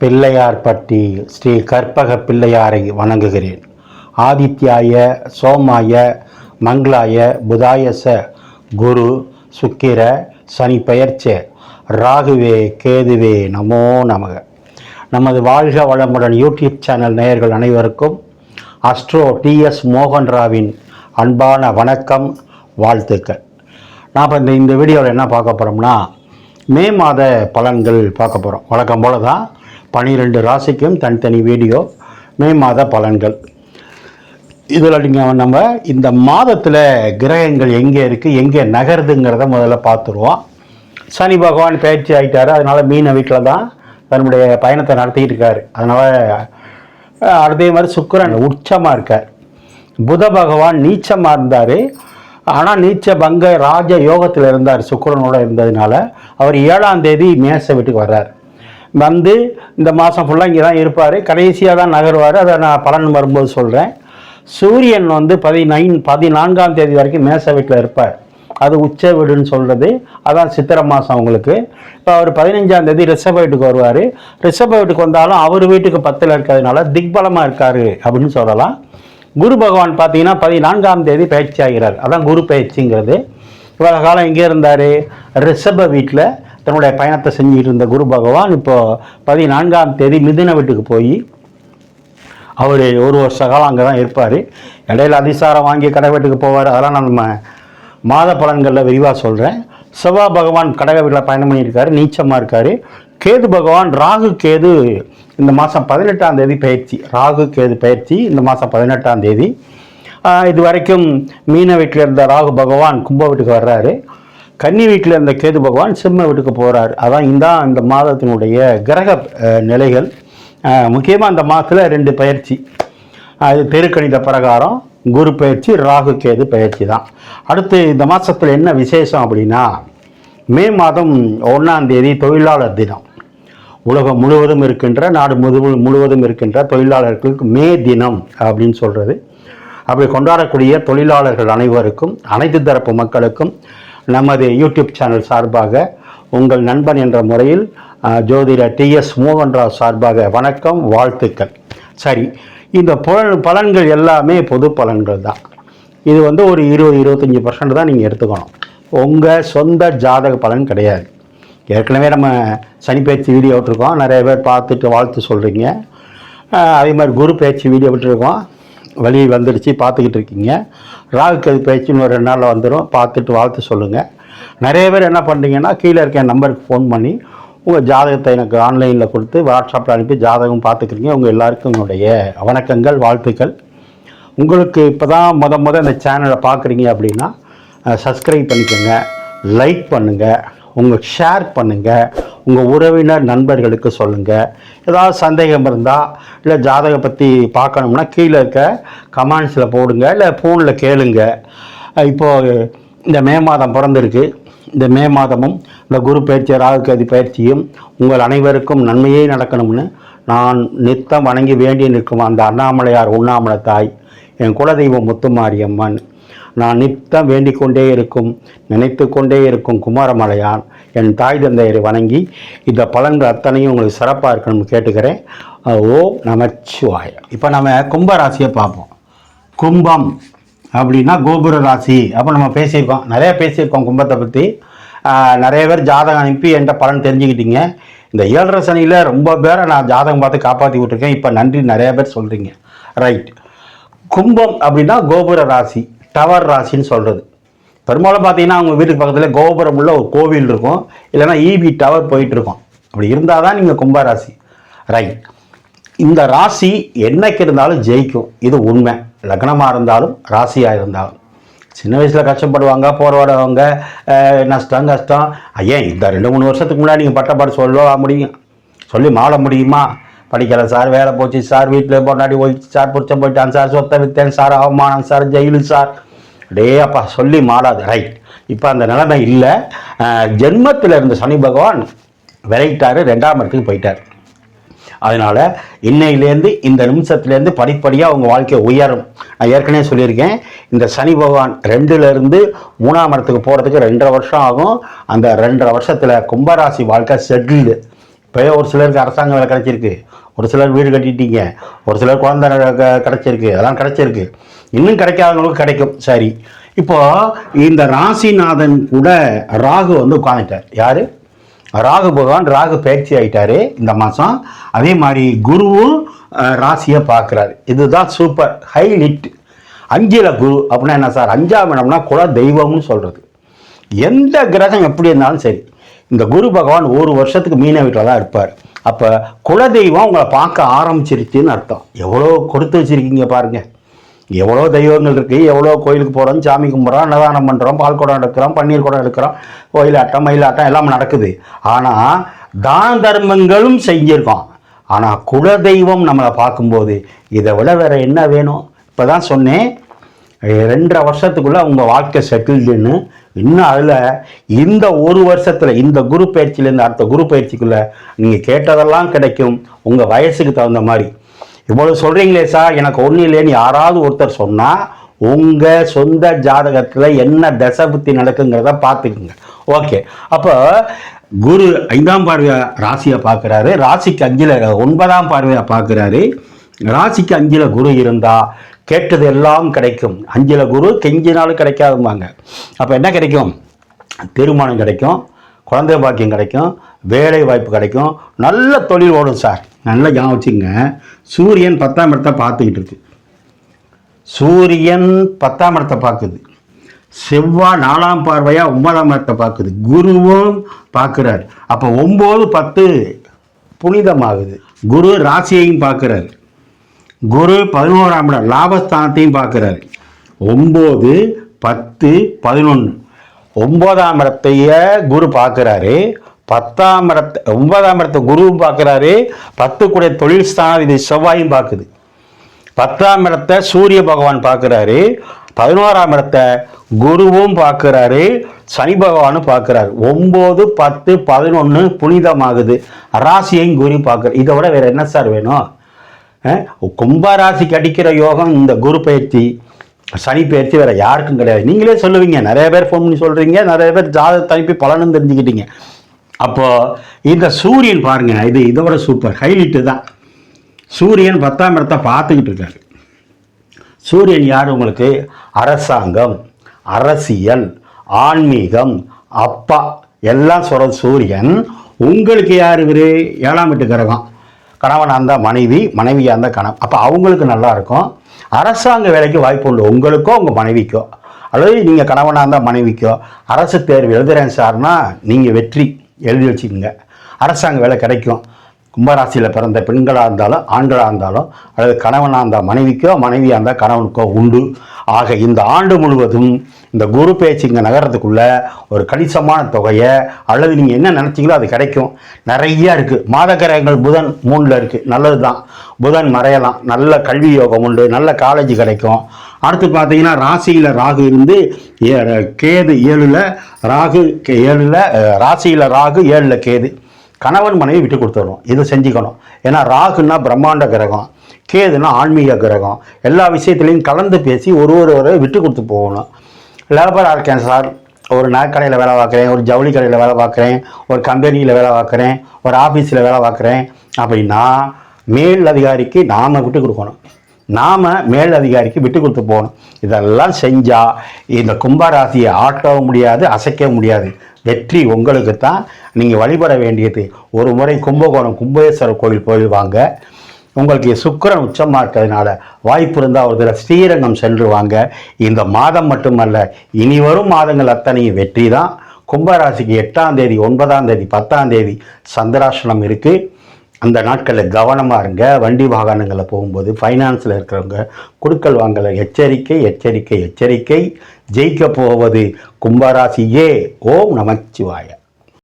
பிள்ளையார்பட்டி ஸ்ரீ கற்பக பிள்ளையாரை வணங்குகிறேன். ஆதித்யாய சோமாய மங்களாய புதாயச குரு சுக்கிர சனி பெயர்ச்ச ராகுவே கேதுவே நமோ நமக. நமது வாழ்க வளமுடன் யூடியூப் சேனல் நேயர்கள் அனைவருக்கும் அஸ்ட்ரோ டிஎஸ் மோகன்ராவின் அன்பான வணக்கம், வாழ்த்துக்கள். நான் இந்த வீடியோவில் என்ன பார்க்க போகிறோம்னா, மே மாத பலன்கள் பார்க்க போகிறோம். வழக்கம் போல தான் 12 ராசிக்கும் தனித்தனி வீடியோ, மே மாத பலன்கள். இதில் நீங்கள் நம்ம இந்த மாதத்தில் கிரகங்கள் எங்கே இருக்குது, எங்கே நகருதுங்கிறத முதல்ல பார்த்துருவோம். சனி பகவான் பயிற்சி ஆகிட்டார், அதனால் மீன வீட்டில் தான் தன்னுடைய பயணத்தை நடத்திக்கிட்டு இருக்கார். அதனால் அதே மாதிரி சுக்கிரன் உச்சமாக இருக்கார். புத பகவான் நீச்சமாக இருந்தார், ஆனால் நீச்ச பங்க ராஜ யோகத்தில் இருந்தார். சுக்கிரனோடு இருந்ததுனால அவர் 7ஆம் தேதி மேச வீட்டுக்கு வர்றார். வந்து இந்த மாதம் ஃபுல்லாக இங்கே தான் இருப்பார், கடைசியாக தான் நகருவார். அதை நான் பலன் வரும்போது சொல்கிறேன். சூரியன் 14ஆம் தேதி வரைக்கும் மேச வீட்டில் இருப்பார். அது உச்ச வீடுன்னு சொல்கிறது. அதான் சித்திரை மாதம் அவங்களுக்கு. இப்போ அவர் 15ஆம் தேதி ரிஷப வீட்டுக்கு வருவார். ரிஷப வீட்டுக்கு வந்தாலும் அவர் வீட்டுக்கு 10ல் இருக்கிறதுனால திக்பலமாக இருக்கார் அப்படின்னு சொல்லலாம். குரு பகவான் பார்த்தீங்கன்னா 14ஆம் தேதி பயிற்சி ஆகிறார். அதான் குரு பயிற்சிங்கிறது. இவ்வளோ காலம் எங்கே இருந்தார்? ரிஷப வீட்டில் தன்னுடைய பயணத்தை செஞ்சுக்கிட்டு இருந்த குரு பகவான் இப்போது 14ஆம் தேதி மிதுன வீட்டுக்கு போய் அவர் 1 வருஷ காலம் அங்கே தான் இருப்பார். இடையில அதிசாரம் வாங்கி கடை வீட்டுக்கு போவார். அதெல்லாம் நம்ம மாத பலன்களில் விரிவாக சொல்கிறேன். செவ்வாய் பகவான் கடக வீட்டில் பயணம் பண்ணியிருக்காரு, நீச்சமாக இருக்கார். கேது பகவான் ராகு கேது இந்த மாதம் 18ஆம் தேதி பயிற்சி. ராகு கேது பயிற்சி இந்த மாதம் 18ஆம் தேதி. இது வரைக்கும் மீன வீட்டில் இருந்த ராகு பகவான் கும்ப வீட்டுக்கு வர்றாரு. கன்னி வீட்டில் இருந்த கேது பகவான் சிம்ம வீட்டுக்கு போகிறார். அதான் இந்த மாதத்தினுடைய கிரக நிலைகள். முக்கியமாக இந்த மாதத்தில் 2 பயிற்சி. அது தெருக்கணித பிரகாரம் குரு பயிற்சி, ராகு கேது பயிற்சி தான். அடுத்து இந்த மாதத்தில் என்ன விசேஷம் அப்படின்னா, மே மாதம் 1ஆம் தேதி தொழிலாளர் தினம். உலகம் முழுவதும் இருக்கின்ற, நாடு முழுவதும் இருக்கின்ற தொழிலாளர்களுக்கு மே தினம் அப்படின்னு சொல்கிறது. அப்படி கொண்டாடக்கூடிய தொழிலாளர்கள் அனைவருக்கும், அனைத்து தரப்பு மக்களுக்கும் நமது யூடியூப் சேனல் சார்பாக, உங்கள் நண்பன் என்ற முறையில் ஜோதிடர் டிஎஸ் மோகன்ராவ் சார்பாக வணக்கம், வாழ்த்துக்கள். சரி, இந்த பலன்கள் எல்லாமே பொது பலன்கள் தான். இது ஒரு 20-25% தான் நீங்கள் எடுத்துக்கணும். உங்கள் சொந்த ஜாதக பலன் கிடையாது. ஏற்கனவே நம்ம சனி பயிற்சி வீடியோ விட்டுருக்கோம், நிறைய பேர் பார்த்துட்டு வாழ்த்து சொல்கிறீங்க. அதே மாதிரி குரு பயிற்சி வீடியோ விட்டுருக்கோம், வழி வந்துடுச்சு, பார்த்துக்கிட்டு இருக்கீங்க. ராகு கேது பயிற்சின்னு ஒரு 2 நாளில் வந்துடும், பார்த்துட்டு வாழ்த்து சொல்லுங்கள். நிறைய பேர் என்ன பண்ணுறீங்கன்னா, கீழே இருக்க என் நம்பருக்கு ஃபோன் பண்ணி உங்கள் ஜாதகத்தை எனக்கு ஆன்லைனில் கொடுத்து வாட்ஸ்அப்பில் அனுப்பி ஜாதகம் பார்த்துக்கிறீங்க. உங்கள் எல்லாருக்கும் என்னுடைய வணக்கங்கள், வாழ்த்துக்கள். உங்களுக்கு இப்போ தான் முத இந்த சேனலை பார்க்குறீங்க அப்படின்னா சப்ஸ்கிரைப் பண்ணிக்கோங்க, லைக் பண்ணுங்கள், உங்களுக்கு ஷேர் பண்ணுங்கள், உங்கள் உறவினர் நண்பர்களுக்கு சொல்லுங்கள். ஏதாவது சந்தேகம் இருந்தால், இல்லை ஜாதகம் பற்றி பார்க்கணும்னா கீழே இருக்க கமெண்ட்ஸில் போடுங்க, இல்லை ஃபோனில் கேளுங்க. இப்போது இந்த மே மாதம் பிறந்திருக்கு. இந்த மே மாதமும் இந்த குரு பயிற்சி, ராகு கேது பயிற்சியும் உங்கள் அனைவருக்கும் நன்மையே நடக்கணும்னு நான் நித்தம் வணங்கி வேண்டி நிற்கும் அந்த அண்ணாமலையார் உண்ணாமலை தாய், என் குலதெய்வம் முத்துமாரியம்மன், நான் நித்தம் வேண்டிக் கொண்டே இருக்கும், நினைத்து கொண்டே இருக்கும் குமாரமலையான், என் தாய் தந்தையரை வணங்கி இந்த பலன்கள் அத்தனையும் உங்களுக்கு சிறப்பாக இருக்கணும்னு கேட்டுக்கிறேன். ஓம் நமச்சிவாய. இப்போ நம்ம கும்பராசியை பார்ப்போம். கும்பம் அப்படின்னா கோபுர ராசி. அப்போ நம்ம பேசியிருக்கோம், நிறைய பேசியிருக்கோம் கும்பத்தை பற்றி. நிறைய பேர் ஜாதகம் அனுப்பி என்கிட்ட பலன் தெரிஞ்சுக்கிட்டீங்க. இந்த 7.5 சனியில் ரொம்ப பேரை நான் ஜாதகம் பார்த்து காப்பாற்றி விட்டுருக்கேன். இப்போ நன்றி நிறைய பேர் சொல்கிறீங்க. ரைட். கும்பம் அப்படின்னா கோபுர ராசி, டவர் ராசின்னு சொல்கிறது. பெரும்பாலும் பார்த்தீங்கன்னா அவங்க வீட்டுக்கு பக்கத்தில் கோபுரம் உள்ள ஒரு கோவில் இருக்கும், இல்லைன்னா ஈபி டவர் போயிட்டுருக்கோம். அப்படி இருந்தால் தான் நீங்கள் கும்பராசி. ரைட். இந்த ராசி என்னைக்கு இருந்தாலும் ஜெயிக்கும், இது உண்மை. லக்னமாக இருந்தாலும் ராசியாக இருந்தாலும். சின்ன வயசில் கஷ்டப்படுவாங்க, போராடுவாங்க, நஷ்டம் ஐயன் இந்த 2-3 வருஷத்துக்கு முன்னாடி நீங்கள் பட்டப்பாடு சொல்லி மாள முடியுமா? படிக்கலை சார், வேலை போச்சு சார், வீட்டில் பொண்டாட்டி போயிடுச்சு சார், புடிச்ச போயிட்டான் சார், சொத்தை விற்றேன் சார், அவமானம் சார், ஜெயிலு சார், அப்பா சொல்லி மாளாது. ரைட். இப்போ அந்த நிலைமை இல்லை. ஜென்மத்தில் இருந்த சனி பகவான் விரைட்டார், 2ஆம் இடத்துக்கு போயிட்டார். அதனால் இன்னையிலேருந்து, இந்த நிமிஷத்துலேருந்து படிப்படியாக அவங்க வாழ்க்கை உயரும். நான் ஏற்கனவே சொல்லியிருக்கேன், இந்த சனி பகவான் 2லேருந்து 3ஆம் இடத்துக்கு போகிறதுக்கு 2.5 வருஷம் ஆகும். அந்த 2.5 வருஷத்தில் கும்பராசி வாழ்க்கை செட்டில்டு. இப்போ ஒரு சிலருக்கு அரசாங்க வேலை கிடைச்சிருக்கு, ஒரு சிலர் வீடு கட்டிட்டீங்க, ஒரு சிலர் குழந்தை கிடைச்சிருக்கு, அதெல்லாம் கிடைச்சிருக்கு. இன்னும் கிடைக்காதவங்களுக்கு கிடைக்கும். சரி, இப்போ இந்த ராசிநாதன் கூட ராகு வந்து உட்காந்துட்டார். யாரு? ராகு பகவான். ராகு பயிற்சி ஆயிட்டாரு இந்த மாதம். அதே மாதிரி குருவும் ராசியை பார்க்குறாரு. இதுதான் சூப்பர் ஹைலைட். 5ல் குரு அப்படின்னா என்ன சார்? 5ஆம் இடம்னா குல தெய்வம்னு சொல்கிறது. எந்த கிரகம் எப்படி இருந்தாலும் சரி, இந்த குரு பகவான் ஒரு வருஷத்துக்கு மீன வீட்டில் தான் இருப்பார். அப்போ குலதெய்வம் உங்களை பார்க்க ஆரம்பிச்சிருச்சுன்னு அர்த்தம். எவ்வளோ கொடுத்து வச்சுருக்கீங்க பாருங்கள். எவ்வளோ தெய்வங்கள் இருக்குது, எவ்வளோ கோயிலுக்கு போகிறோம், சாமி கும்பிட்றோம், அன்னதானம் பண்ணுறோம், பால் குடம் எடுக்கிறோம், பன்னீர் குடம் எடுக்கிறோம், கோயிலாட்டம் மயிலாட்டம் எல்லாம் நடக்குது. ஆனால் தான தர்மங்களும் செஞ்சுருக்கோம். ஆனால் குலதெய்வம் நம்மளை பார்க்கும்போது இதை விட வேறு என்ன வேணும்? இப்போ தான் சொன்னேன், 2.5 வருஷத்துக்குள்ளே உங்கள் வாழ்க்கை செட்டில்டுன்னு. இன்னும் அதில் இந்த ஒரு வருஷத்தில் இந்த குரு பயிற்சியிலேருந்து அடுத்த குரு பயிற்சிக்குள்ளே நீங்கள் கேட்டதெல்லாம் கிடைக்கும் உங்கள் வயசுக்கு தகுந்த மாதிரி. இவ்வளோ சொல்கிறீங்களே சார், எனக்கு ஒன்றும் இல்லைன்னு யாராவது ஒருத்தர் சொன்னால் உங்கள் சொந்த ஜாதகத்தில் என்ன தசை புத்தி நடக்குங்கிறத பார்த்துக்குங்க. ஓகே, அப்போ குரு 5ஆம் பார்வையாக ராசியை பார்க்குறாரு. ராசிக்கு 5ல் 9ஆம் பார்வையாக பார்க்குறாரு. ராசிக்கு 5ல் குரு இருந்தால் கேட்டது எல்லாம் கிடைக்கும். 5ல் குரு கெஞ்சினாலும் கிடைக்காதும்பாங்க. அப்போ என்ன கிடைக்கும்? திருமணம் கிடைக்கும், குழந்தை பாக்கியம் கிடைக்கும், வேலை வாய்ப்பு கிடைக்கும், நல்ல தொழில் ஓடும் சார். நல்லா ஞாபகம் வச்சுங்க. சூரியன் 10ஆம் இடத்தை பார்த்துக்கிட்டு இருக்கு. சூரியன் 10ஆம் இடத்தை பார்க்குது. செவ்வாய் 4ஆம் பார்வையாக 9ஆம் இடத்தை பார்க்குது. குருவும் பார்க்குறாரு. அப்போ 9, 10 புனிதமாகுது. குரு ராசியையும் பார்க்குறாரு. குரு 11ஆம் இடம் லாபஸ்தானத்தையும் பார்க்குறாரு. 9, 10, 11 9ஆம் இடத்தைய குரு பார்க்குறாரு. 10ஆம் இடத்தை 9ஆம் இடத்தை குருவும் பார்க்குறாரு. 10 கூட தொழில் ஸ்தானம் இது செவ்வாயும் பார்க்குது. 10ஆம் இடத்தை சூரிய பகவான் பார்க்குறாரு. 11ஆம் இடத்தை குருவும் பார்க்குறாரு, சனி பகவானும் பார்க்குறாரு. 9, 10, 11 புனிதமாகுது. ராசியையும் குரு பார்க்குறாரு. இதை விட வேறு என்ன சார் வேணும்? கும்பராசிக்கு அடிக்கிற யோகம் இந்த குரு பயிற்சி, சனி பயிற்சி வேற யாருக்கும் கிடையாது. நீங்களே சொல்லுவீங்க, நிறைய பேர் ஃபோன் பண்ணி சொல்கிறீங்க, நிறைய பேர் ஜாதகத்தை அனுப்பி பலனும் தெரிஞ்சுக்கிட்டீங்க. அப்போது இந்த சூரியன் பாருங்க, இதோட சூப்பர் ஹைலைட்டு தான். சூரியன் 10ஆம் இடத்தை பார்த்துக்கிட்டு இருக்காரு. சூரியன் யார் உங்களுக்கு? அரசாங்கம், அரசியல், ஆன்மீகம், அப்பா எல்லாம் சொல்கிற சூரியன். உங்களுக்கு யார்? இவர் 7ஆம் வீட்டு கிரகம். கணவனாக இருந்தால் மனைவி, மனைவியாக இருந்தால் கணவன். அப்போ அவங்களுக்கு நல்லா இருக்கும். அரசாங்க வேலைக்கு வாய்ப்பு உண்டு, உங்களுக்கோ உங்கள் மனைவிக்கோ. அல்லது நீங்கள் கணவனாக இருந்தால் மனைவிக்கோ அரசு தேர்வு எழுதுகிறேன் சார்னா நீங்கள் வெற்றி எழுதி வச்சுக்கோங்க. அரசாங்க வேலை கிடைக்கும். கும்பராசியில் பிறந்த பெண்களாக இருந்தாலும் ஆண்களாக இருந்தாலும், அல்லது கணவனாக இருந்தால் மனைவிக்கோ மனைவியாக இருந்தால் கணவனுக்கோ உண்டு. ஆக இந்த ஆண்டு முழுவதும் இந்த குரு பேச்சு இங்கே நகரத்துக்குள்ள ஒரு கணிசமான தொகையை, அல்லது நீங்கள் என்ன நினச்சிங்களோ அது கிடைக்கும். நிறையா இருக்குது. மாத கிரகங்கள் புதன் 3ல் இருக்குது, நல்லது தான். புதன் மறையலாம், நல்ல கல்வி யோகம் உண்டு, நல்ல காலேஜ் கிடைக்கும். அடுத்து பார்த்தீங்கன்னா ராசியில் ராகு இருந்து கேது 7ல், ராகு 7ல், ராசியில் ராகு 7ல் கேது. கணவன் மனைவி விட்டு கொடுத்துடணும். இதை செஞ்சுக்கணும். ஏன்னா ராகுன்னா பிரம்மாண்ட கிரகம், கேதுன்னா ஆன்மீக கிரகம். எல்லா விஷயத்துலையும் கலந்து பேசி ஒருவரை விட்டு கொடுத்து போகணும். லேபராக இருக்கேன் சார், ஒரு நகைக்கடையில் வேலை பார்க்குறேன், ஒரு ஜவுளி கடையில் வேலை பார்க்குறேன், ஒரு கம்பெனியில் வேலை பார்க்குறேன், ஒரு ஆஃபீஸில் வேலை பார்க்குறேன் அப்படின்னா மேல் அதிகாரிக்கு நாம் விட்டு கொடுக்கணும். நாம் மேல் அதிகாரிக்கு விட்டு கொடுத்து போகணும். இதெல்லாம் செஞ்சால் இந்த கும்பராசியை ஆட்டவும் முடியாது, அசைக்க முடியாது. வெற்றி உங்களுக்கு தான். நீங்கள் வழிபட வேண்டியது ஒரு முறை கும்பகோணம் கும்பேஸ்வரர் கோயில் வாங்க. உங்களுக்கு சுக்கிரன் உச்சமாக இருக்கிறதுனால வாய்ப்பு இருந்தால் ஒரு தடவை ஸ்ரீரங்கம் சென்று வாங்க. இந்த மாதம் மட்டுமல்ல, இனி வரும் மாதங்கள் அத்தனையும் வெற்றி தான். கும்பராசிக்கு 8ஆம் தேதி, 9ஆம் தேதி, 10ஆம் தேதி சந்திராஷ்டமம் இருக்குது. அந்த நாட்களில் கவனமாக இருங்க. வண்டி வாகனங்களில் போகும்போது, ஃபைனான்ஸில் இருக்கிறவங்க கொடுக்கல் வாங்கல எச்சரிக்கை, எச்சரிக்கை, எச்சரிக்கை. ஜெயிக்க போவது கும்பராசியே. ஓம் நமச்சிவாய.